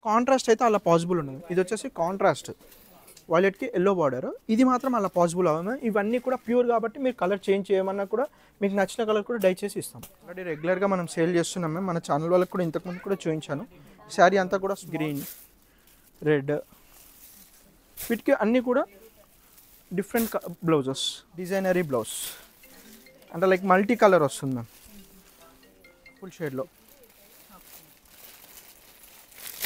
Contrast అయితే అలా possible ఉండదు. ఇది వచ్చేసి కాంట్రాస్ట్ వైలెట్కి ఎల్లో బార్డర్, ఇది మాత్రం అలా పాసిబుల్ అవ్వదు. ఇవన్నీ కూడా ప్యూర్ కాబట్టి మీరు కలర్ చేంజ్ చేయమన్నా కూడా మీకు నచ్చిన కలర్ కూడా డై చేసి ఇస్తాం. ఆల్రెడీ రెగ్యులర్గా మనం సేల్ చేస్తున్నాం మ్యామ్. మన ఛానల్ వాళ్ళకి కూడా ఇంతకుముందు కూడా చూపించాను. శారీ అంతా కూడా గ్రీన్, రెడ్, వీటికి అన్నీ కూడా డిఫరెంట్ బ్లౌజెస్, డిజైనరీ బ్లౌజ్ అంటే లైక్ మల్టీ కలర్ వస్తుంది మ్యామ్. ఫుల్ షేడ్లో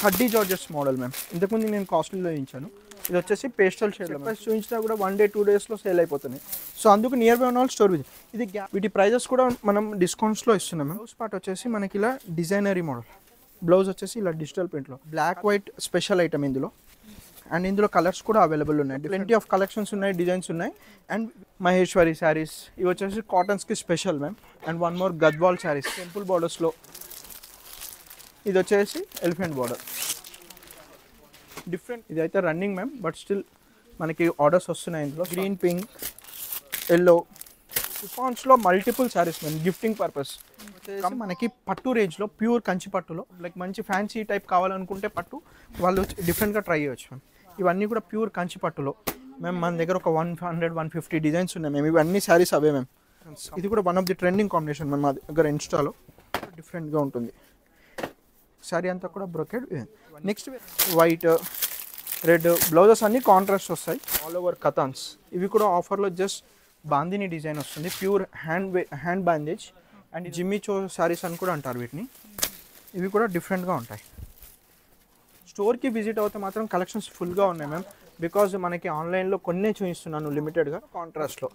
కడ్డీ జార్జెస్ మోడల్ మ్యామ్. ఇంతకుముందు నేను కాస్ట్లీలో చూపించాను. ఇది వచ్చేసి పేస్టల్ షేడ్లో ప్రైస్ చూపించినా కూడా 1 day 2 daysలో సేల్ అయిపోతున్నాయి. సో అందుకు నియర్ బై ఉన్న స్టోర్ విజిట్. ఇది వీటి ప్రైజెస్ కూడా మనం డిస్కౌంట్స్లో ఇస్తున్నాం మ్యామ్. బ్లౌజ్ పార్ట్ వచ్చేసి మనకి ఇలా డిజైనరీ మోడల్, బ్లౌజ్ వచ్చేసి ఇలా డిజిటల్ ప్రింట్లో, బ్లాక్ వైట్ స్పెషల్ ఐటమ్ ఇందులో. అండ్ ఇందులో కలర్స్ కూడా అవైలబుల్ ఉన్నాయి. ప్lenty ఆఫ్ కలెక్షన్స్ ఉన్నాయి, డిజైన్స్ ఉన్నాయి. అండ్ మహేశ్వరి శారీస్ ఇవి వచ్చేసి కాటన్స్కి special ma'am. And one more Gadwal sarees temple బార్డర్స్లో. ఇది వచ్చేసి ఎలిఫెంట్ బార్డర్ డిఫరెంట్. ఇది అయితే రన్నింగ్ మ్యామ్, బట్ స్టిల్ మనకి ఆర్డర్స్ వస్తున్నాయి. ఇందులో గ్రీన్, పింక్, ఎల్లో షిఫాన్స్లో multiple sarees ma'am. Gifting purpose మనకి పట్టు రేంజ్లో ప్యూర్ కంచి పట్టులో లైక్ మంచి ఫ్యాన్సీ టైప్ కావాలనుకుంటే పట్టు వాళ్ళు డిఫరెంట్గా ట్రై చేయవచ్చు మ్యామ్. ఇవన్నీ కూడా ప్యూర్ కంచి పట్టులో మ్యామ్. మన దగ్గర ఒక 100-150 డిజైన్స్ ఉన్నాయి మ్యామ్. ఇవన్నీ శారీస్ అవే మ్యామ్. ఇది కూడా one of the trending combination ma'am. మా దగ్గర ఇన్స్టాలో డిఫరెంట్గా ఉంటుంది. శారీ అంతా కూడా brocade. Next white, red blouses అన్నీ కాంట్రాస్ట్ వస్తాయి. All over కథాన్స్. ఇవి కూడా ఆఫర్లో జస్ట్ బాందిని డిజైన్ వస్తుంది, ప్యూర్ హ్యాండ్ బ్యాండేజ్. అండ్ జిమ్మి చో శారీస్ అని కూడా అంటారు వీటిని. ఇవి కూడా డిఫరెంట్గా ఉంటాయి. స్టోర్కి విజిట్ అవుతే మాత్రం కలెక్షన్స్ ఫుల్గా ఉన్నాయి మ్యామ్. బికాజ్ మనకి ఆన్లైన్లో కొన్నే చూపిస్తున్నాను లిమిటెడ్గా కాంట్రాస్ట్లో.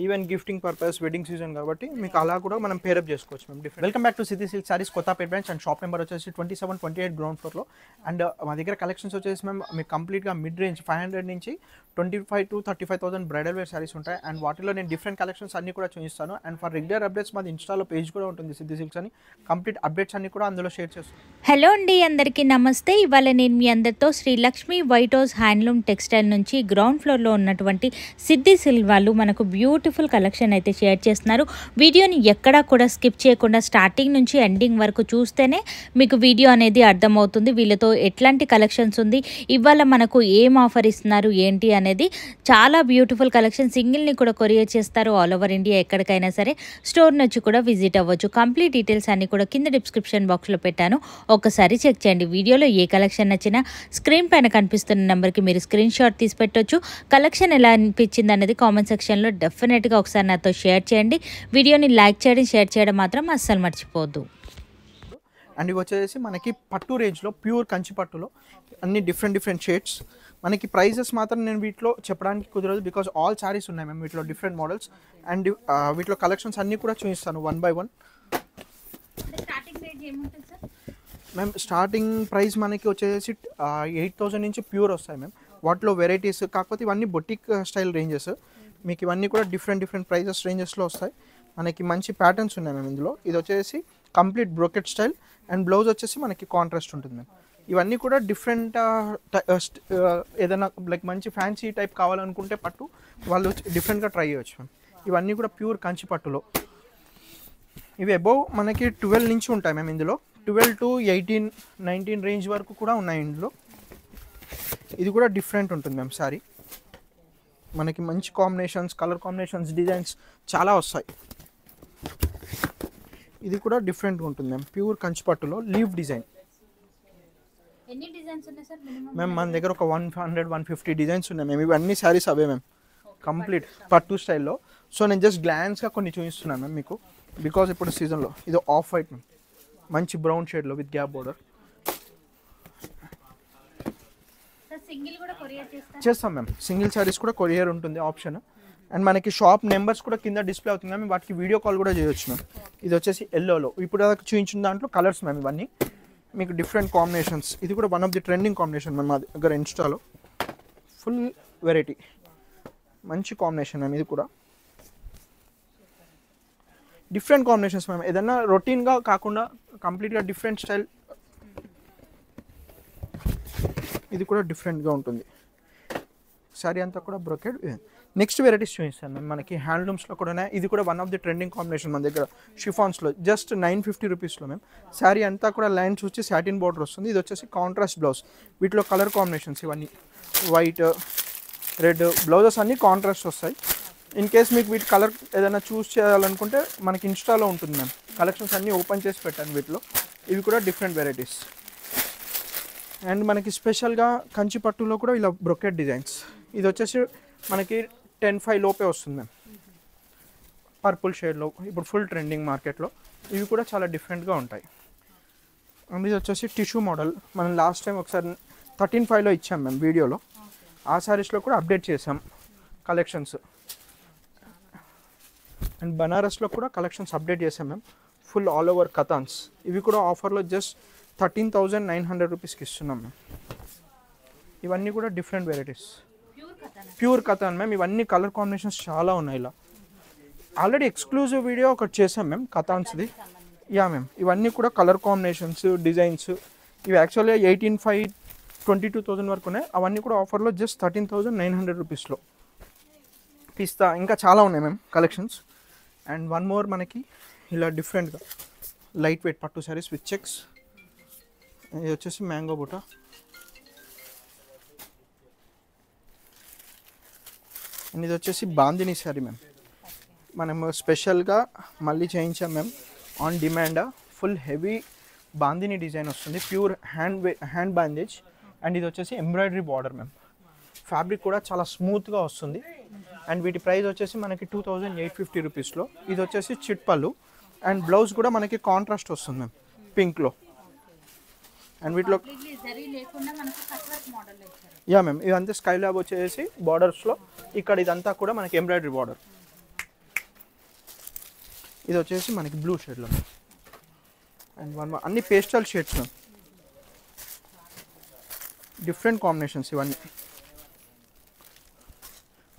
Even gifting purpose, wedding season కాబట్టి మీకు అలా కూడా మనం పేరప్ చేసుకోవచ్చు మేము. Welcome back to City Silk Sarees Kothapeta branch. And shop number వచ్చేసి 27-28 గ్రౌండ్ ఫ్లోర్లో. అండ్ మా దగ్గర కలెక్షన్స్ వచ్చేసి మేము మీకు కంప్లీట్గా మిడ్ రేంజ్ 500 నుంచి 25,000 to 35,000 బ్రైడల్ వేర్ సారీస్ ఉంటాయి. అండ్ వాటిలో నేను డిఫరెంట్ కలెక్షన్స్ అన్ని కూడా చూపిస్తాను. అండ్ ఫర్ రెగ్యులర్ అప్డేట్స్ మాది ఇన్స్టాలో పేజ్ కూడా ఉంటుంది సిటీ సిల్క్స్ అని. కంప్లీట్ అప్డేట్స్ అన్ని కూడా అందులో షేర్ చేస్తాను. హలో అండి, అందరికీ నమస్తే. ఇవాళ నేను మీ అందరితో Srilakshmi white house handloom textile నుంచి గ్రౌండ్ ఫ్లోర్లో ఉన్నటువంటి సిద్ధి సిల్క్ వాళ్ళు మనకు బ్యూటిఫుల్ కలెక్షన్ అయితే షేర్ చేస్తున్నారు. వీడియోని ఎక్కడా కూడా స్కిప్ చేయకుండా స్టార్టింగ్ నుంచి ఎండింగ్ వరకు చూస్తేనే మీకు వీడియో అనేది అర్థమవుతుంది. వీళ్ళతో ఎట్లాంటి కలెక్షన్స్ ఉంది, ఇవాళ మనకు ఏం ఆఫర్ ఇస్తున్నారు ఏంటి అనేది. చాలా బ్యూటిఫుల్ కలెక్షన్. సింగిల్ని కూడా కొరియర్ చేస్తారు ఆల్ ఓవర్ ఇండియా. ఎక్కడికైనా సరే స్టోర్ నుంచి కూడా విజిట్ అవ్వచ్చు. కంప్లీట్ డీటెయిల్స్ అన్ని కూడా కింద డిస్క్రిప్షన్ బాక్స్లో పెట్టాను, ఒకసారి చెక్ చేయండి. వీడియోలో ఏ కలెక్షన్ నచ్చినా స్క్రీన్ పైన కనిపిస్తున్న నెంబర్కి మీరు స్క్రీన్ షాట్ తీసి పెట్టొచ్చు. కలెక్షన్ ఎలా అనిపించింది అనేది కామెంట్ సెక్షన్లో డెఫినెట్గా ఒకసారి నాతో షేర్ చేయండి. వీడియోని లైక్ చేయడం, షేర్ చేయడం మాత్రం అస్సలు మర్చిపోవద్దు. అండ్ ఇవి వచ్చేసి మనకి పట్టు రేంజ్లో ప్యూర్ కంచి పట్టులో అన్ని డిఫరెంట్ షేడ్స్. మనకి ప్రైజెస్ మాత్రం నేను వీటిలో చెప్పడానికి కుదరదు, బికాజ్ ఆల్ శారీస్ ఉన్నాయి మేము వీటిలో డిఫరెంట్ మోడల్స్. అండ్ వీటిలో కలెక్షన్స్ అన్నీ కూడా చూపిస్తాను 1 by 1. మ్యామ్ స్టార్టింగ్ ప్రైస్ మనకి వచ్చేసి 8,000 నుంచి ప్యూర్ వస్తాయి మ్యామ్. వాటిలో వెరైటీస్ కాకపోతే ఇవన్నీ బొటిక్ స్టైల్ రేంజెస్. మీకు ఇవన్నీ కూడా డిఫరెంట్ ప్రైజెస్ రేంజెస్లో వస్తాయి. మనకి మంచి ప్యాటర్న్స్ ఉన్నాయి మ్యామ్ ఇందులో. ఇది వచ్చేసి complete brocade style and blouse వచ్చేసి మనకి కాంట్రాస్ట్ ఉంటుంది మ్యామ్. ఇవన్నీ కూడా డిఫరెంట్ ఏదైనా లైక్ మంచి ఫ్యాన్సీ టైప్ కావాలనుకుంటే పట్టు వాళ్ళు డిఫరెంట్గా ట్రై చేయవచ్చు మ్యామ్. ఇవన్నీ కూడా ప్యూర్ కంచి పట్టులో. ఇవి అబౌవ్ మనకి 12 నుంచి ఉంటాయి మ్యామ్ ఇందులో. 12 to 18-19 రేంజ్ వరకు కూడా ఉన్నాయి ఇందులో. ఇది కూడా డిఫరెంట్ ఉంటుంది మ్యామ్ శారీ. మనకి మంచి కాంబినేషన్స్, కలర్ కాంబినేషన్స్, డిజైన్స్ చాలా వస్తాయి. ఇది కూడా డిఫరెంట్గా ఉంటుంది మ్యామ్. ప్యూర్ కంచి పట్టులో లీవ్ డిజైన్. మ్యామ్ మన దగ్గర ఒక 100-150 డిజైన్స్ ఉన్నాయి మ్యామ్. ఇవన్నీ శారీస్ అవే మ్యామ్, కంప్లీట్ పట్టు స్టైల్లో. సో నేను జస్ట్ గ్లాన్స్గా కొన్ని చూపిస్తున్నాను మ్యామ్ మీకు, బికాజ్ ఇప్పుడు సీజన్లో. ఇది ఆఫ్ వైట్ మ్యామ్, మంచి బ్రౌన్ షేడ్లో విత్ గ్యాప్ బోర్డర్. చేస్తాం మ్యామ్. సింగిల్ శారీస్ కూడా కొరియర్ ఉంటుంది ఆప్షన్. అండ్ మనకి షాప్ నెంబర్స్ కూడా కింద డిస్ప్లే అవుతుంది మ్యామ్. వాటికి వీడియో కాల్ కూడా చేయొచ్చు మ్యామ్. ఇది వచ్చేసి ఎల్లోలో ఇప్పుడు దాకా చూపించిన దాంట్లో కలర్స్ మ్యామ్. ఇవన్నీ మీకు డిఫరెంట్ కాంబినేషన్స్. ఇది కూడా one of the trending combination ma'am. మా దగ్గర ఇన్స్టాలో ఫుల్ వెరైటీ, మంచి కాంబినేషన్ మ్యామ్. ఇది కూడా డిఫరెంట్ కాంబినేషన్స్ మ్యామ్. ఏదన్నా రొటీన్గా కాకుండా కంప్లీట్గా డిఫరెంట్ స్టైల్. ఇది కూడా డిఫరెంట్గా ఉంటుంది. శారీ అంతా కూడా బ్రోకెడ్. నెక్స్ట్ వెరైటీస్ చూపిస్తాను మ్యామ్. మనకి హ్యాండ్లూమ్స్లో కూడా ఉన్నాయి. ఇది కూడా one of the trending combination మన దగ్గర. షిఫాన్స్లో జస్ట్ 950 రూపీస్లో మ్యామ్. శారీ అంతా కూడా లైన్స్ వచ్చి సాటిన్ బార్డర్ వస్తుంది. ఇది వచ్చేసి కాంట్రాస్ట్ బ్లౌజ్. వీటిలో కలర్ కాంబినేషన్స్ ఇవన్నీ వైట్, రెడ్ బ్లౌజెస్ అన్నీ కాంట్రాస్ట్ వస్తాయి. ఇన్ కేస్ మీకు వీటి కలర్ ఏదైనా చూస్ చేయాలనుకుంటే మనకి ఇన్స్టాలో ఉంటుంది మ్యామ్. కలెక్షన్స్ అన్నీ ఓపెన్ చేసి పెట్టాను వీటిలో. ఇవి కూడా డిఫరెంట్ వెరైటీస్. అండ్ మనకి స్పెషల్గా కంచి పట్టులో కూడా ఇలా బ్రొకెట్ డిజైన్స్. ఇది వచ్చేసి మనకి 10,500 లోపే వస్తుంది మ్యామ్. పర్పుల్ షేడ్లో ఇప్పుడు ఫుల్ ట్రెండింగ్ మార్కెట్లో. ఇవి కూడా చాలా డిఫరెంట్గా ఉంటాయి. అండ్ ఇది వచ్చేసి టిష్యూ మోడల్. మనం లాస్ట్ టైం ఒకసారి 13,500లో ఇచ్చాం మ్యామ్ వీడియోలో. ఆ శారీస్లో కూడా అప్డేట్ చేసాం కలెక్షన్స్. అండ్ బనారస్లో కూడా కలెక్షన్స్ అప్డేట్ చేసాం మ్యామ్. Full all over కథాన్స్. ఇవి కూడా ఆఫర్లో జస్ట్ 13,900 రూపీస్కి ఇస్తున్నాం మ్యామ్. ఇవన్నీ కూడా different varieties. Pure Katan ma'am. ఇవన్నీ కలర్ కాంబినేషన్స్ చాలా ఉన్నాయి. ఇలా ఆల్రెడీ ఎక్స్క్లూజివ్ వీడియో ఒకటి చేసాం మ్యామ్ కథాన్స్ది. Yeah ma'am. ఇవన్నీ కూడా కలర్ కాంబినేషన్స్, డిజైన్స్. ఇవి యాక్చువల్గా 18,500, 22,000 వరకు ఉన్నాయి. అవన్నీ కూడా ఆఫర్లో జస్ట్ 13,900 రూపీస్లో. పిస్తా ఇంకా చాలా ఉన్నాయి ma'am collections. And one more మనకి ఇలా డిఫరెంట్గా లైట్ వెయిట్ పట్టు శారీస్ విత్ చెక్స్. ఇది వచ్చేసి మ్యాంగో బుటా. అండ్ ఇది వచ్చేసి బాందిని శారీ మ్యామ్. మనము స్పెషల్గా మళ్ళీ చేయించాం ma'am. On demand full heavy bandhani design వస్తుంది. Pure hand bandhej. అండ్ ఇది వచ్చేసి ఎంబ్రాయిడరీ బార్డర్ మ్యామ్. ఫ్యాబ్రిక్ కూడా చాలా స్మూత్గా వస్తుంది. అండ్ వీటి ప్రైస్ వచ్చేసి మనకి 2,850 రూపీస్లో. ఇది వచ్చేసి చిట్ పళ్ళు. అండ్ బ్లౌజ్ కూడా మనకి కాంట్రాస్ట్ వస్తుంది మ్యామ్ పింక్లో. అండ్ వీటిలో యా మ్యామ్ ఇదంతా స్కై ల్యాబ్ వచ్చేసి బార్డర్స్లో. ఇక్కడ ఇదంతా కూడా మనకి ఎంబ్రాయిడరీ బార్డర్. ఇది వచ్చేసి మనకి బ్లూ షేడ్లో. అండ్ అన్ని pastel shades ma'am. Different combinations ఇవన్నీ.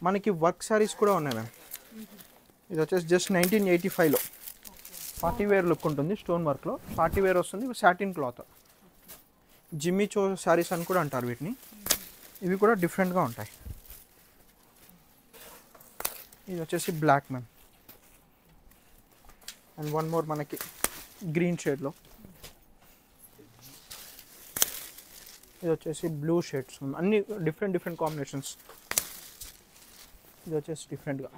మనకి వర్క్ శారీస్ కూడా ఉన్నాయి మ్యామ్. ఇది వచ్చేసి జస్ట్ 1985లో. పార్టీ వేర్ లుక్ ఉంటుంది. స్టోన్ వర్క్లో పార్టీ వేర్ వస్తుంది. Satin cloth. Jimmy Choo saris అని కూడా అంటారు వీటిని. ఇవి కూడా డిఫరెంట్గా ఉంటాయి. ఇది వచ్చేసి black ma'am. And one more మనకి గ్రీన్ షేడ్లో. ఇది వచ్చేసి బ్లూ షేడ్స్. అన్ని డిఫరెంట్ కాంబినేషన్స్. ఇది వచ్చేసి డిఫరెంట్గా.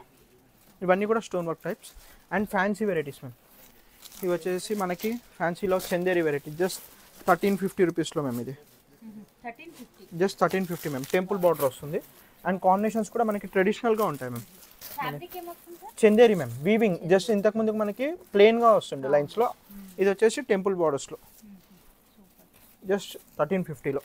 ఇవన్నీ కూడా stone work types. And fancy varieties ma'am. ఇవి వచ్చేసి మనకి ఫ్యాన్సీలో చందేరి వెరైటీ. జస్ట్ 1350 రూపీస్లో మ్యామ్. ఇది జస్ట్ 1350 మ్యామ్. టెంపుల్ బార్డర్ వస్తుంది. అండ్ కాంబినేషన్స్ కూడా మనకి ట్రెడిషనల్గా ఉంటాయి ma'am. Chanderi ma'am. Weaving just ఇంతకుముందుకు మనకి ప్లెయిన్గా వస్తుంది లైన్స్లో. ఇది వచ్చేసి టెంపుల్ బార్డర్స్లో జస్ట్ 1350లో.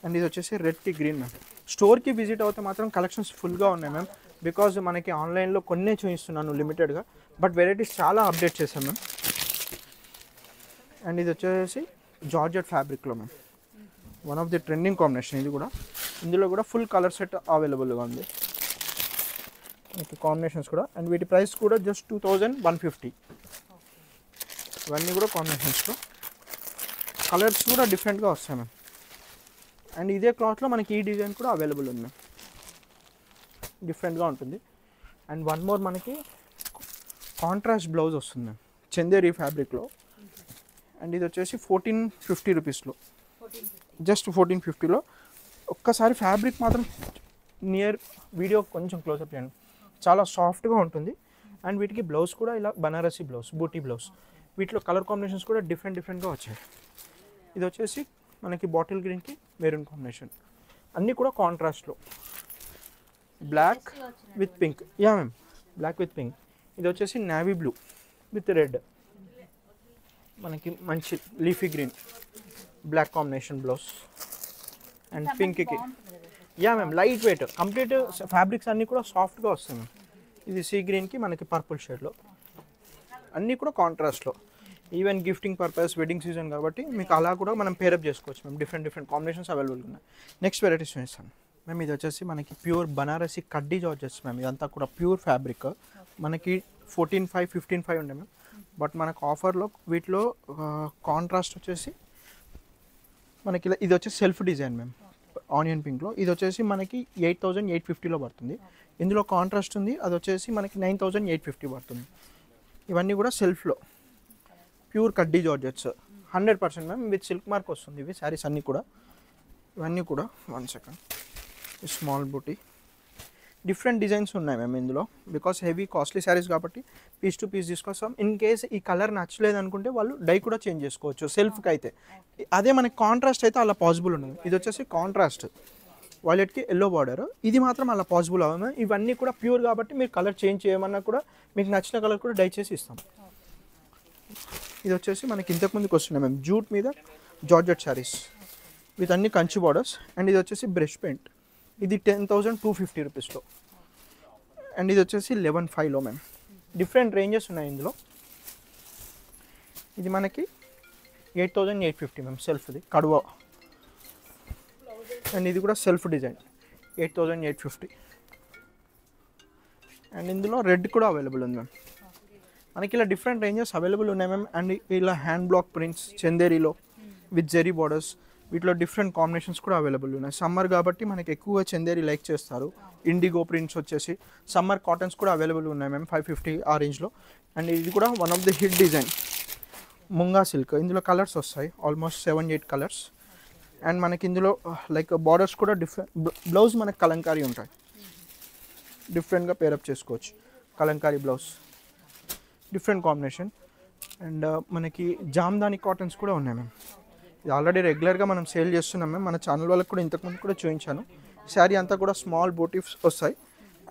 అండ్ ఇది వచ్చేసి రెడ్ టీ గ్రీన్ మ్యామ్. స్టోర్కి విజిట్ అవుతే మాత్రం కలెక్షన్స్ ఫుల్గా ఉన్నాయి మ్యామ్. బికాజ్ మనకి ఆన్లైన్లో కొన్నే చూపిస్తున్నాను లిమిటెడ్గా. బట్ వెరైటీస్ చాలా అప్డేట్ చేశాను మ్యామ్. అండ్ ఇది వచ్చేసి జార్జెట్ ఫ్యాబ్రిక్లో ma'am. One of the trending combination ఇది కూడా. ఇందులో కూడా ఫుల్ కలర్ సెట్ అవైలబుల్గా ఉంది. ఓకే కాంబినేషన్స్ కూడా. అండ్ వీటి ప్రైస్ కూడా జస్ట్ 2,150. ఇవన్నీ కూడా కాంబినేషన్స్లో. కలర్స్ కూడా డిఫరెంట్గా వస్తాయి మ్యామ్. అండ్ ఇదే క్లాత్లో మనకి ఈ డిజైన్ కూడా అవైలబుల్ ఉంది మ్యామ్. డిఫరెంట్గా ఉంటుంది. అండ్ వన్ మోర్ మనకి కాంట్రాస్ట్ బ్లౌజ్ వస్తుంది మ్యామ్ చందేరి ఫ్యాబ్రిక్లో. అండ్ ఇది వచ్చేసి 1450 రూపీస్లో. జస్ట్ 1450లో. ఒక్కసారి ఫ్యాబ్రిక్ మాత్రం నియర్ వీడియో కొంచెం క్లోజప్ చేయండి. చాలా సాఫ్ట్గా ఉంటుంది. అండ్ వీటికి బ్లౌజ్ కూడా ఇలా బనారసీ బ్లౌజ్, బూటీ బ్లౌజ్. వీటిలో కలర్ కాంబినేషన్స్ కూడా డిఫరెంట్గా వచ్చాయి. ఇది వచ్చేసి మనకి బాటిల్ గ్రీన్కి మెరూన్ కాంబినేషన్. అన్నీ కూడా కాంట్రాస్ట్లో. Black with pink. Yeah ma'am. Black with pink. ఇది వచ్చేసి నావీ బ్లూ విత్ రెడ్. మనకి మంచి leafy green black combination blouse. And పింక్కి yeah ma'am light weight. Complete fabrics అన్నీ కూడా సాఫ్ట్గా వస్తాయి మ్యామ్. ఇది సీ గ్రీన్కి మనకి పర్పుల్ షేడ్లో. అన్నీ కూడా కాంట్రాస్ట్లో. Even gifting purpose, wedding season కాబట్టి మీకు అలా కూడా మనం పేరప్ చేసుకోవచ్చు మ్యామ్. డిఫరెంట్ కాంబినేషన్స్ అవైలబుల్గా ఉన్నాయి. నెక్స్ట్ వెరైటీస్ చూపిస్తాను మ్యామ్. ఇది వచ్చేసి మనకి ప్యూర్ బనారసి కడ్డీ జార్జెట్స్ మ్యామ్. ఇదంతా కూడా ప్యూర్ ఫ్యాబ్రిక్. మనకి 14,500, 15,500 ఉండే మ్యామ్. బట్ మనకు ఆఫర్లో వీటిలో కాంట్రాస్ట్ వచ్చేసి మనకి ఇది వచ్చేసి సెల్ఫ్ డిజైన్ మ్యామ్. ఆనియన్ పింక్లో. ఇది వచ్చేసి మనకి 8850లో పడుతుంది. ఇందులో కాంట్రాస్ట్ ఉంది, అది వచ్చేసి మనకి 9850 పడుతుంది. ఇవన్నీ కూడా సెల్ఫ్లో ప్యూర్ కడ్డీ georgettes 100% ma'am with silk mark వస్తుంది. ఇవి శారీస్ అన్నీ కూడా. ఇవన్నీ కూడా 1 సెకండ్. స్మాల్ బూటీ డిఫరెంట్ డిజైన్స్ ఉన్నాయి మ్యామ్ ఇందులో. బికాస్ హెవీ కాస్ట్లీ శారీస్ కాబట్టి పీస్ టు పీస్ తీసుకొస్తాం. ఇన్ కేస్ ఈ కలర్ నచ్చలేదు అనుకుంటే వాళ్ళు డై కూడా చేంజ్ చేసుకోవచ్చు సెల్ఫ్కి అయితే. అదే మనకి కాంట్రాస్ట్ అయితే అలా పాసిబుల్ ఉండదు. ఇది వచ్చేసి కాంట్రాస్ట్ వైలెట్కి ఎల్లో బార్డర్. ఇది మాత్రం అలా పాసిబుల్ అవ్వదు. ఇవన్నీ కూడా ప్యూర్ కాబట్టి మీరు కలర్ చేంజ్ చేయమన్నా కూడా మీకు నచ్చిన కలర్ కూడా డై చేసి ఇస్తాం. ఇది వచ్చేసి మనకి ఇంతకుముందుకు వస్తున్నాయి మ్యామ్ జూట్ మీద జార్జెట్ శారీస్ విత్ అన్ని కంచి బార్డర్స్. అండ్ ఇది వచ్చేసి బ్రష్ పెయింట్. ఇది 10,250 రూపీస్లో. అండ్ ఇది వచ్చేసి 11,500లో మ్యామ్. డిఫరెంట్ రేంజెస్ ఉన్నాయి ఇందులో. ఇది మనకి 8,850 మ్యామ్ సెల్ఫ్ది కడువా. అండ్ ఇది కూడా సెల్ఫ్ డిజైన్ 8,850. అండ్ ఇందులో రెడ్ కూడా అవైలబుల్ ఉంది మ్యామ్. మనకి ఇలా డిఫరెంట్ రేంజెస్ అవైలబుల్ ఉన్నాయి మ్యామ్. అండ్ ఇలా హ్యాండ్ బ్లాక్ ప్రింట్స్ చందేరిలో విత్ జెరీ బార్డర్స్, వీటిలో డిఫరెంట్ కాంబినేషన్స్ కూడా అవైలబుల్ ఉన్నాయి. సమ్మర్ కాబట్టి మనకి ఎక్కువగా చందేరి లైక్ చేస్తారు. ఇండిగో ప్రింట్స్ వచ్చేసి సమ్మర్ కాటన్స్ కూడా అవైలబుల్ ఉన్నాయి మ్యామ్ 550 ఆ రేంజ్లో. అండ్ ఇది కూడా one of the hit design Munga silk. ఇందులో కలర్స్ వస్తాయి ఆల్మోస్ట్ 7-8 కలర్స్. అండ్ మనకి ఇందులో లైక్ బార్డర్స్ కూడా డిఫరెంట్. బ్లౌజ్ మనకి కలంకారీ ఉంటాయి, డిఫరెంట్గా పేరప్ చేసుకోవచ్చు. Kalamkari blouse different combination. And మనకి జామ్దాని కాటన్స్ కూడా ఉన్నాయి మ్యామ్. ఇది ఆల్రెడీ రెగ్యులర్గా మనం సేల్ చేస్తున్నాం మ్యామ్. మన ఛానల్ వాళ్ళకి కూడా ఇంతకుముందు కూడా చూపించాను. శారీ అంతా కూడా స్మాల్ బూటీస్ వస్తాయి.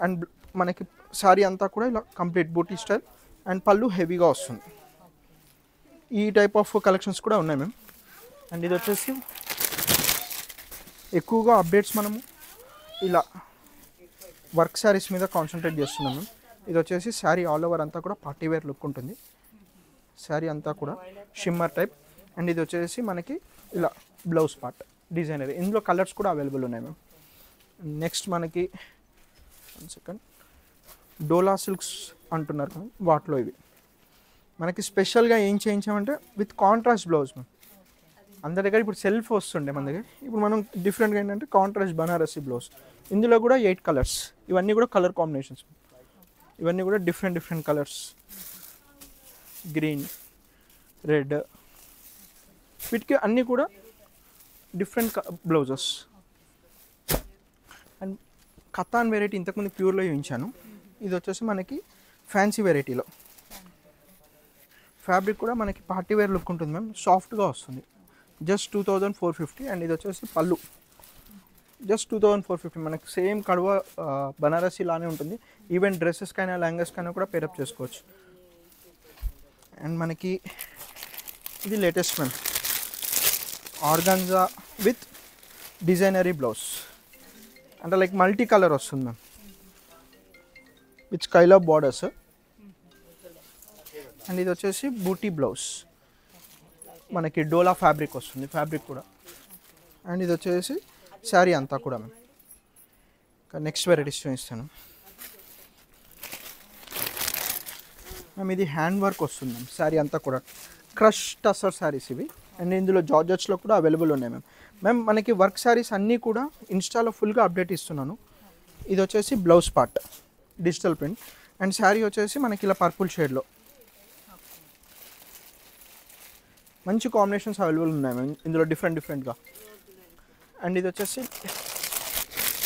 అండ్ మనకి శారీ అంతా కూడా ఇలా కంప్లీట్ బూటీ స్టైల్. అండ్ పళ్ళు హెవీగా వస్తుంది. ఈ టైప్ ఆఫ్ కలెక్షన్స్ కూడా ఉన్నాయి మ్యామ్. అండ్ ఇది వచ్చేసి ఎక్కువగా అప్డేట్స్ మనము ఇలా వర్క్ శారీస్ మీద కాన్సన్ట్రేట్ చేస్తున్నాం మ్యామ్. ఇది వచ్చేసి శారీ ఆల్ ఓవర్ అంతా కూడా పార్టీ వేర్ లుక్ ఉంటుంది. శారీ అంతా కూడా షిమ్మర్ టైప్. అండ్ ఇది వచ్చేసి మనకి ఇలా బ్లౌజ్ పార్ట్ డిజైనర్. ఇందులో కలర్స్ కూడా అవైలబుల్ ఉన్నాయి మ్యామ్. నెక్స్ట్ మనకి 1 సెకండ్ డోలా సిల్క్స్ అంటున్నారు కదా, వాటిలో ఇవి మనకి స్పెషల్గా ఏం చేయించామంటే విత్ కాంట్రాస్ట్ బ్లౌజ్ మ్యామ్. అందరి దగ్గర ఇప్పుడు సెల్ఫ్ వస్తుండే మన దగ్గర. ఇప్పుడు మనం డిఫరెంట్గా ఏంటంటే కాంట్రాస్ట్ బనారసి బ్లౌజ్. ఇందులో కూడా 8 కలర్స్. ఇవన్నీ కూడా కలర్ కాంబినేషన్స్. ఇవన్నీ కూడా డిఫరెంట్ కలర్స్. గ్రీన్, రెడ్, వీటికి అన్నీ కూడా different blouses. And katan variety ఇంతకుముందు ప్యూర్లో చూపించాను. ఇది వచ్చేసి మనకి ఫ్యాన్సీ వెరైటీలో. ఫ్యాబ్రిక్ కూడా మనకి పార్టీ వేర్ లుక్ ఉంటుంది మ్యామ్. సాఫ్ట్గా వస్తుంది. జస్ట్ 2,450. అండ్ ఇది వచ్చేసి పళ్ళు జస్ట్ 2,450. మనకి సేమ్ కడువ బనారసి లానే ఉంటుంది. ఈవెన్ డ్రెస్సెస్కైనా లెహంగాస్కైనా కూడా పేరప్ చేసుకోవచ్చు. అండ్ మనకి ఇది latest ma'am organza with designery blouse. అంటే లైక్ మల్టీ కలర్ వస్తుంది ma'am with Skylab borders. And ఇది వచ్చేసి బూటీ బ్లౌజ్. మనకి డోలా ఫ్యాబ్రిక్ వస్తుంది, ఫ్యాబ్రిక్ కూడా. అండ్ ఇది వచ్చేసి శారీ అంతా కూడా మ్యామ్. నెక్స్ట్ వెరైటీస్ చూపిస్తాను మ్యామ్. ఇది హ్యాండ్ వర్క్ వస్తుంది మ్యామ్. శారీ అంతా కూడా క్రష్ టసర్ శారీస్ ఇవి. అండ్ ఇందులో జార్జెట్స్లో కూడా అవైలబుల్ ఉన్నాయి మ్యామ్. మ్యామ్ మనకి వర్క్ శారీస్ అన్నీ కూడా ఇన్స్టాలో ఫుల్గా అప్డేట్ ఇస్తున్నాను. ఇది వచ్చేసి blouse part digital print. And sari వచ్చేసి మనకి ఇలా పర్పుల్ షేడ్లో మంచి కాంబినేషన్స్ అవైలబుల్ ఉన్నాయి మ్యామ్ ఇందులో డిఫరెంట్గా. అండ్ ఇది వచ్చేసి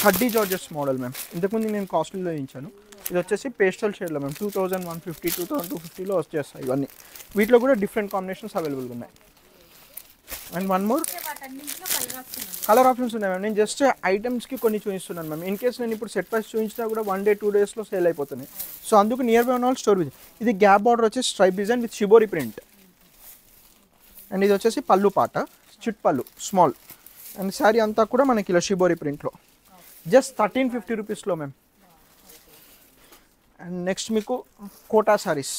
కడ్డీ జార్జెట్స్ మోడల్ మ్యామ్. ఇంతకుముందు నేను కాస్ట్లీలో ఇచ్చాను. ఇది వచ్చేసి పేస్టల్ షేడ్లో మ్యామ్. 2,150, 2,250లో వచ్చేస్తాయి ఇవన్నీ. వీటిలో కూడా డిఫరెంట్ కాంబినేషన్స్ అవైలబుల్ ఉన్నాయి. And one more colour options ఉన్నాయి మ్యామ్. నేను జస్ట్ ఐటమ్స్కి కొన్ని చూపిస్తున్నాను మ్యామ్. ఇన్ కేస్ నేను ఇప్పుడు సెట్ వైస్ చూపించినా కూడా 1 day 2 daysలో సేల్ అయిపోతున్నాయి. సో అందుకు నియర్ బై ఉన్న వాళ్ళు స్టోర్ విత్. ఇది గ్యాప్ బార్డర్ వచ్చేసి stripe design with shibori print. And ఇది వచ్చేసి పళ్ళు పాట చిట్ పళ్ళు స్మాల్. అండ్ శారీ అంతా కూడా మనకి ఇలా షిబోరి ప్రింట్లో జస్ట్ 1,350 రూపీస్లో మ్యామ్. అండ్ నెక్స్ట్ మీకు Kota saris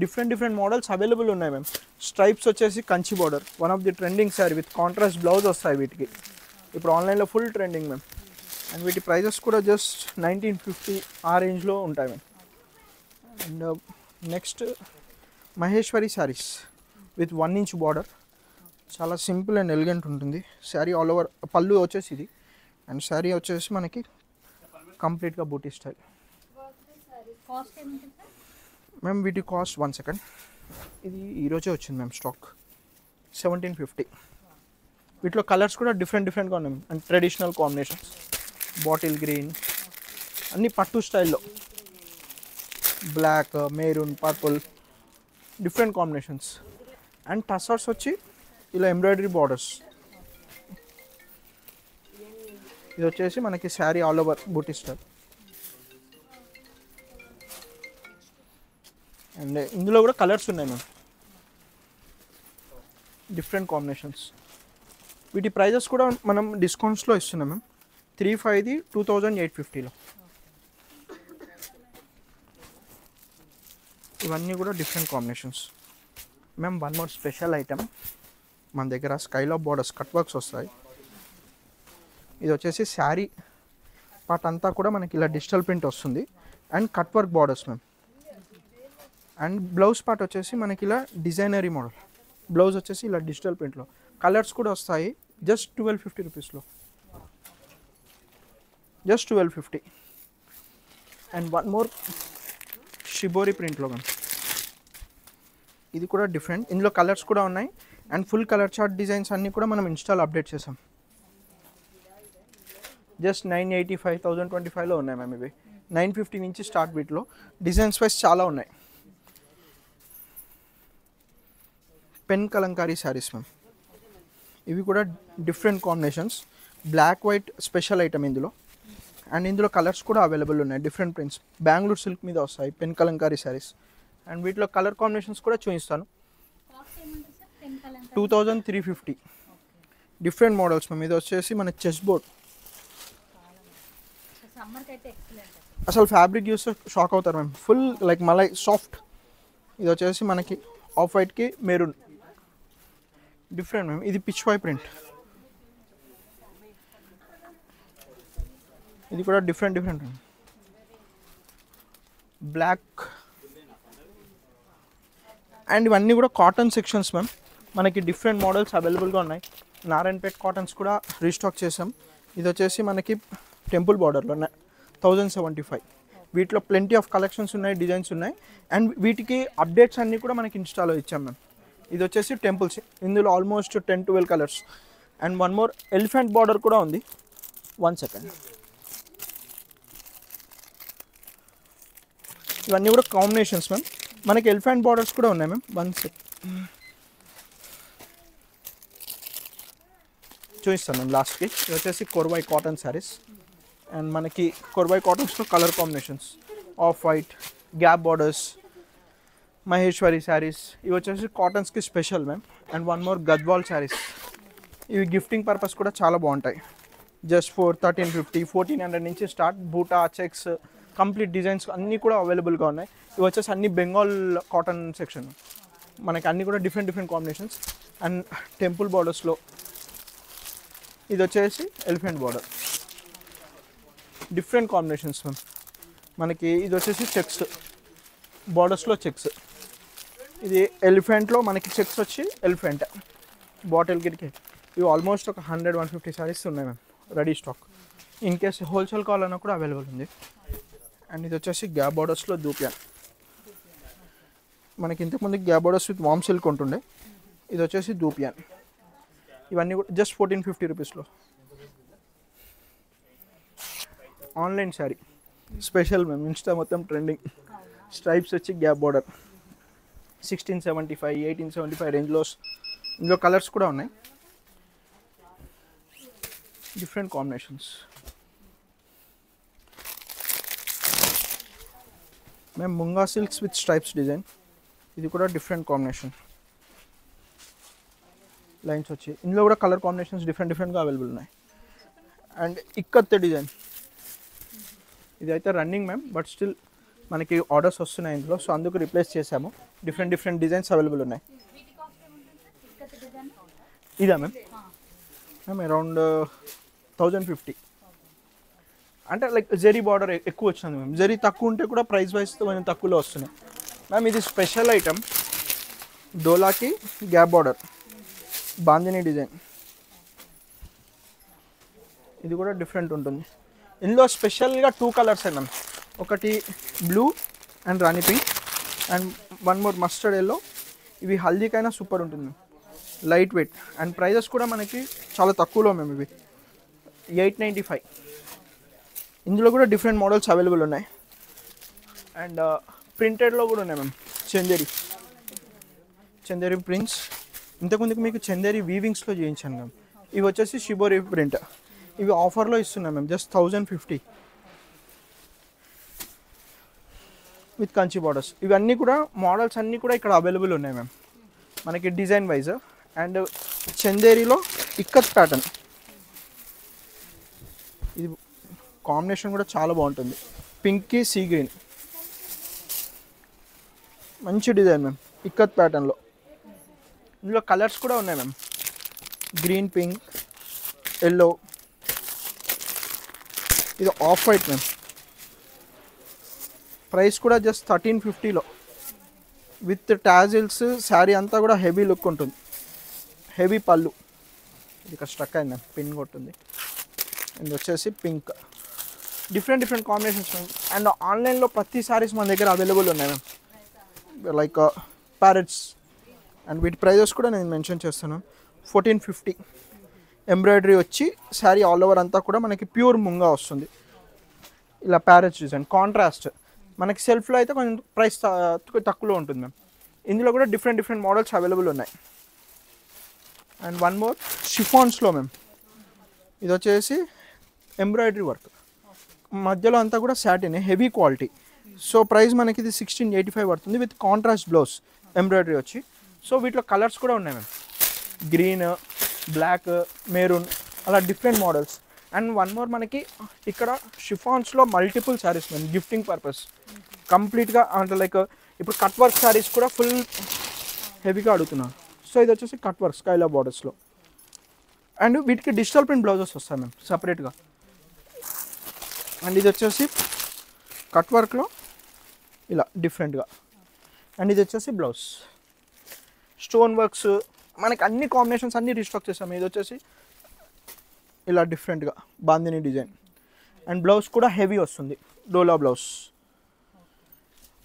different models available ఉన్నాయి మ్యామ్. స్ట్రైప్స్ వచ్చేసి Kanchi border, one of the trending sari with contrast blouse వస్తాయి వీటికి. ఇప్పుడు ఆన్లైన్లో ఫుల్ ట్రెండింగ్ మ్యామ్. అండ్ వీటి ప్రైజెస్ కూడా జస్ట్ 1,950 ఆ రేంజ్లో ఉంటాయి ma'am. And next Maheshwari saris with 1 inch border. చాలా సింపుల్ అండ్ ఎలిగెంట్ ఉంటుంది శారీ. ఆల్ ఓవర్ పళ్ళు వచ్చేసి ఇది, అండ్ శారీ వచ్చేసి మనకి కంప్లీట్గా బూటీ స్టైల్. మ్యామ్ వీటి కాస్ట్ 1 సెకండ్, ఇది ఈరోజే వచ్చింది మ్యామ్ స్టాక్. 1750. వీటిలో కలర్స్ కూడా డిఫరెంట్గా ఉన్నాయి and traditional combinations. Bottle green అన్ని పట్టు స్టైల్లో, black, maroon, purple, different combinations. And tussars వచ్చి ఇలా ఎంబ్రాయిడరీ బార్డర్స్. ఇది వచ్చేసి మనకి sari all over booti style. And ఇందులో కూడా కలర్స్ ఉన్నాయి మ్యామ్, డిఫరెంట్ కాంబినేషన్స్. వీటి ప్రైజెస్ కూడా మనం డిస్కౌంట్స్లో ఇస్తున్నాం మ్యామ్. 3,500 2,850లో. ఇవన్నీ కూడా different combinations. Ma'am one more special item మన దగ్గర, స్కైలాప్ బార్డర్స్ కట్ వర్క్స్ వస్తాయి. ఇది వచ్చేసి శారీ పార్ట్ అంతా కూడా మనకి ఇలా డిజిటల్ ప్రింట్ వస్తుంది and cut work borders ma'am. And blouse part వచ్చేసి మనకి ఇలా డిజైనరీ మోడల్. బ్లౌజ్ వచ్చేసి ఇలా డిజిటల్ ప్రింట్లో. కలర్స్ కూడా వస్తాయి జస్ట్ 1250 రూపీస్లో, just 1250. And one more shibori ప్రింట్లో మ్యామ్. ఇది కూడా డిఫరెంట్, ఇందులో కలర్స్ కూడా ఉన్నాయి and full colour chart designs అన్నీ కూడా మనం ఇన్స్టాల్ అప్డేట్ చేసాం. జస్ట్ 985 1025లో ఉన్నాయి మ్యామ్. ఇవి 950 నుంచి స్టార్ట్. వీటిలో డిజైన్స్ వైజ్ చాలా ఉన్నాయి. Pen kalamkari saris ma'am. ఇవి కూడా different combinations, black white special item ఇందులో. అండ్ ఇందులో కలర్స్ కూడా అవైలబుల్ ఉన్నాయి, డిఫరెంట్ ప్రింట్స్. బెంగళూరు సిల్క్ మీద వస్తాయి పెన్ కలంకారీ శారీస్. అండ్ వీటిలో కలర్ కాంబినేషన్స్ కూడా చూపిస్తాను. 2350. Different models ma'am. ఇది వచ్చేసి మన చెస్ బోర్డ్. అసలు ఫ్యాబ్రిక్ చూస్తే షాక్ అవుతారు ma'am. Full like malai soft. ఇది వచ్చేసి మనకి ఆఫ్ వైట్కి మెరూన్, డిఫరెంట్ మ్యామ్. ఇది పిచ్ వై ప్రింట్. ఇది కూడా డిఫరెంట్ బ్లాక్. అండ్ ఇవన్నీ కూడా కాటన్ సెక్షన్స్ మ్యామ్. మనకి డిఫరెంట్ మోడల్స్ అవైలబుల్గా ఉన్నాయి. నారాయణపేట్ కాటన్స్ కూడా రీస్టాక్ చేసాం. ఇది వచ్చేసి మనకి టెంపుల్ బార్డర్లో 1075. వీటిలో ప్లెంటీ ఆఫ్ కలెక్షన్స్ ఉన్నాయి, డిజైన్స్ ఉన్నాయి. అండ్ వీటికి అప్డేట్స్ అన్నీ కూడా మనకి ఇన్స్టాలో ఇచ్చాం మ్యామ్. ఇది వచ్చేసి టెంపుల్స్. ఇందులో almost 10-12 colours. And one more elephant border కూడా ఉంది. 1 సెకండ్. ఇవన్నీ కూడా కాంబినేషన్స్ మ్యామ్. మనకి ఎలిఫెంట్ బార్డర్స్ కూడా ఉన్నాయి మ్యామ్. 1 సెకండ్ చూపిస్తాను మ్యామ్ లాస్ట్కి. ఇది వచ్చేసి కొర్వాయి కాటన్ శారీస్. అండ్ మనకి కొర్వాయి కాటన్స్లో colour combinations, off white, gap borders, Maheshwari sarees. ఇవి వచ్చేసి కాటన్స్కి special ma'am. And one more Gadwal sarees. ఇవి గిఫ్టింగ్ పర్పస్ కూడా చాలా బాగుంటాయి. జస్ట్ 1350 1400 నుంచి స్టార్ట్. బూటా, చెక్స్, కంప్లీట్ డిజైన్స్ అన్నీ కూడా అవైలబుల్గా ఉన్నాయి. ఇవి వచ్చేసి అన్ని బెంగాల్ కాటన్ సెక్షన్. మనకి అన్నీ కూడా డిఫరెంట్ కాంబినేషన్స్. అండ్ టెంపుల్ బార్డర్స్లో ఇది వచ్చేసి elephant border, different combinations ma'am. మనకి ఇది వచ్చేసి చెక్స్, బార్డర్స్లో చెక్స్. ఇది ఎలిఫెంట్లో మనకి చెక్స్ వచ్చి ఎలిఫెంట్ బాటిల్ గిరికి. ఇవి ఆల్మోస్ట్ ఒక 100-150 శారీస్ ఉన్నాయి ma'am ready stock. In case wholesale కావాలన్నా కూడా అవైలబుల్ ఉంది. అండ్ ఇది వచ్చేసి గ్యాప్ బార్డర్స్లో దూపియాన్. మనకి ఇంతకుముందు gap borders with warm silk ఉంటుండే. ఇది వచ్చేసి దూపియాన్. ఇవన్నీ కూడా జస్ట్ 1450 రూపీస్లో. Online sari special ma'am. Insta మొత్తం ట్రెండింగ్. స్ట్రైప్స్ వచ్చి గ్యాప్ బార్డర్. 1675 1875 రేంజ్లో. ఇందులో కలర్స్ కూడా ఉన్నాయి, డిఫరెంట్ కాంబినేషన్స్. మేము munga silks with stripes design. ఇది కూడా డిఫరెంట్ కాంబినేషన్. లైన్స్ వచ్చి ఇందులో కూడా కలర్ కాంబినేషన్స్ డిఫరెంట్గా అవైలబుల్ ఉన్నాయి. And ikat design. ఇది అయితే రన్నింగ్ మ్యామ్, బట్ స్టిల్ మనకి ఆర్డర్స్ వస్తున్నాయి ఇందులో. సో అందుకు రిప్లేస్ చేసాము. డిఫరెంట్ డిజైన్స్ అవైలబుల్ ఉన్నాయి. ఇదా మ్యామ్ అరౌండ్ 1050. అంటే లైక్ జరీ బార్డర్ ఎక్కువ వచ్చింది మ్యామ్. జరీ తక్కువ ఉంటే కూడా ప్రైస్ వైజ్ కొంచెం తక్కువలో వస్తున్నాయి మ్యామ్. ఇది స్పెషల్ ఐటమ్, డోలాకి గ్యాప్ బార్డర్. బాందిని డిజైన్, ఇది కూడా డిఫరెంట్ ఉంటుంది. ఇందులో స్పెషల్గా 2 కలర్స్ మ్యామ్, ఒకటి blue and rani pink and one more mustard yellow. ఇవి హల్దీకైనా సూపర్ ఉంటుంది, లైట్ వెయిట్ అండ్ ప్రైజెస్ కూడా మనకి చాలా తక్కువలో మేము. ఇవి 895. ఇందులో కూడా డిఫరెంట్ మోడల్స్ అవైలబుల్ ఉన్నాయి అండ్ ప్రింటెడ్లో కూడా ఉన్నాయి మ్యామ్. చందేరి ప్రింట్స్, ఇంతకుముందుకు మీకు చందేరి వీవింగ్స్లో చేయించాను మ్యామ్. ఇవి వచ్చేసి షిబోరి ప్రింట్, ఇవి ఆఫర్లో ఇస్తున్నాం ma'am, just 1050 with Kanchi borders. ఇవన్నీ కూడా మోడల్స్ అన్నీ కూడా ఇక్కడ అవైలబుల్ ఉన్నాయి మ్యామ్ మనకి డిజైన్ వైజ్. అండ్ చందేరిలో ఇక్కత్ ప్యాటర్న్, ఇది కాంబినేషన్ కూడా చాలా బాగుంటుంది, పింక్కి సీ గ్రీన్, మంచి డిజైన్ మ్యామ్ ఇక్కత్ ప్యాటర్న్లో. ఇందులో కలర్స్ కూడా ఉన్నాయి మ్యామ్, గ్రీన్, పింక్, ఎల్లో, ఇది ఆఫ్ వైట్ మ్యామ్. ప్రైస్ కూడా జస్ట్ 1350లో విత్ టాజిల్స్. శారీ అంతా కూడా హెవీ లుక్ ఉంటుంది, హెవీ పళ్ళు. ఇది ఇక్కడ స్ట్రక్ అయింది మ్యామ్, పిన్ కొట్టుంది. ఇది వచ్చేసి pink, different combinations ma'am. And ఆన్లైన్లో ప్రతి సారీస్ మన దగ్గర అవైలబుల్ ఉన్నాయి మ్యామ్, లైక్ ప్యారెట్స్. అండ్ వీటి ప్రైజెస్ కూడా నేను మెన్షన్ చేస్తాను, 1450. ఎంబ్రాయిడరీ వచ్చి శారీ ఆల్ ఓవర్ అంతా కూడా మనకి ప్యూర్ ముంగా వస్తుంది. ఇలా ప్యారెట్స్ డిజైన్ కాంట్రాస్ట్, మనకి సెల్ఫ్లో అయితే కొంచెం ప్రైస్ తక్కువలో ఉంటుంది మ్యామ్. ఇందులో కూడా డిఫరెంట్ మోడల్స్ అవైలబుల్ ఉన్నాయి. అండ్ వన్ మోర్ షిఫాన్స్లో మ్యామ్, ఇది వచ్చేసి ఎంబ్రాయిడరీ వర్క్, మధ్యలో అంతా కూడా satin, heavy quality. So price మనకి ఇది 1685 పడుతుంది విత్ కాంట్రాస్ట్ బ్లౌజ్ ఎంబ్రాయిడరీ వచ్చి. సో వీటిలో కలర్స్ కూడా ఉన్నాయి మ్యామ్, గ్రీన్, బ్లాక్, మెరూన్, అలా different models. And one more మనకి ఇక్కడ షిఫాన్స్లో multiple sarees ma'am, gifting purpose కంప్లీట్గా. అంటే లైక్ ఇప్పుడు కట్ వర్క్ శారీస్ కూడా ఫుల్ హెవీగా అడుగుతున్నాను. సో ఇది వచ్చేసి కట్ వర్క్ స్కైలా బార్డర్స్లో. అండ్ వీటికి డిజిటల్ ప్రింట్ బ్లౌజెస్ వస్తాయి మ్యామ్ సపరేట్గా. అండ్ ఇది వచ్చేసి కట్ వర్క్లో ఇలా డిఫరెంట్గా. అండ్ ఇది వచ్చేసి బ్లౌజ్ స్టోన్ వర్క్స్, మనకి అన్ని కాంబినేషన్స్ అన్నీ రీస్టాక్ చేసాము. ఇది వచ్చేసి ఇలా డిఫరెంట్గా బాందిని డిజైన్. అండ్ బ్లౌజ్ కూడా హెవీ వస్తుంది, డోలా బ్లౌజ్.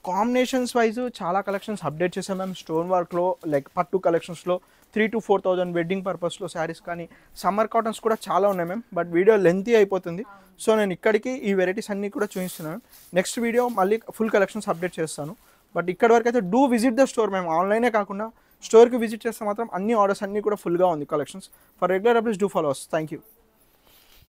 కాంబినేషన్స్ వైజ్ చాలా కలెక్షన్స్ అప్డేట్ చేసాం మ్యామ్. స్టోన్ వర్క్లో లైక్ పట్టు కలెక్షన్స్లో 3,000 to 4,000 వెడ్డింగ్ పర్పస్లో శారీస్ కానీ సమ్మర్ కాటన్స్ కూడా చాలా ఉన్నాయి మ్యామ్. బట్ వీడియో లెంతీ అయిపోతుంది, సో నేను ఇక్కడికి ఈ వెరైటీస్ అన్నీ కూడా చూపిస్తున్నాను. నెక్స్ట్ వీడియో మళ్ళీ ఫుల్ కలెక్షన్స్ అప్డేట్ చేస్తాను. బట్ ఇక్కడ వరకు అయితే do visit the store ma'am. ఆన్లైనే కాకుండా స్టోర్కి విజిట్ చేస్తే మాత్రం అన్ని ఆర్డర్స్ అన్నీ కూడా ఫుల్గా ఉంది collections. For regular updates do follow us. Thank you.